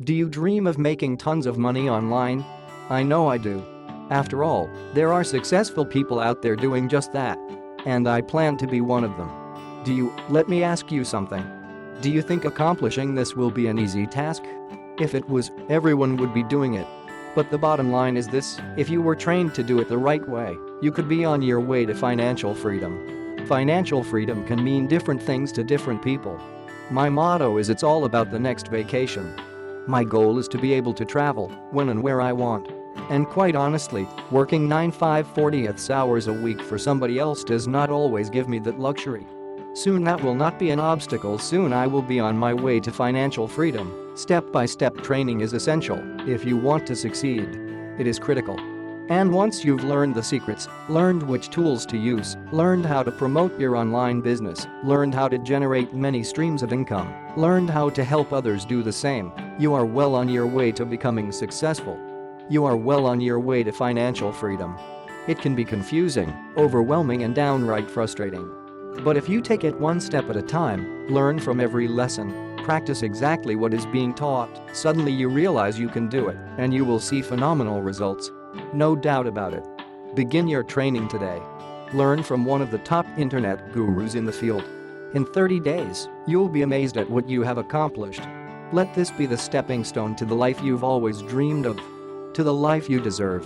Do you dream of making tons of money online? I know I do. After all, there are successful people out there doing just that. And I plan to be one of them. Let me ask you something. Do you think accomplishing this will be an easy task? If it was, everyone would be doing it. But the bottom line is this: if you were trained to do it the right way, you could be on your way to financial freedom. Financial freedom can mean different things to different people. My motto is it's all about the next vacation. My goal is to be able to travel when and where I want. And quite honestly, working 9-5-40 hours a week for somebody else does not always give me that luxury. Soon that will not be an obstacle. Soon I will be on my way to financial freedom. Step-by-step training is essential if you want to succeed. It is critical. And once you've learned the secrets, learned which tools to use, learned how to promote your online business, learned how to generate many streams of income, learned how to help others do the same, you are well on your way to becoming successful. You are well on your way to financial freedom. It can be confusing, overwhelming, and downright frustrating. But if you take it one step at a time, learn from every lesson, practice exactly what is being taught, suddenly you realize you can do it, and you will see phenomenal results. No doubt about it. Begin your training today. Learn from one of the top internet gurus in the field. In 30 days, you'll be amazed at what you have accomplished. Let this be the stepping stone to the life you've always dreamed of. To the life you deserve.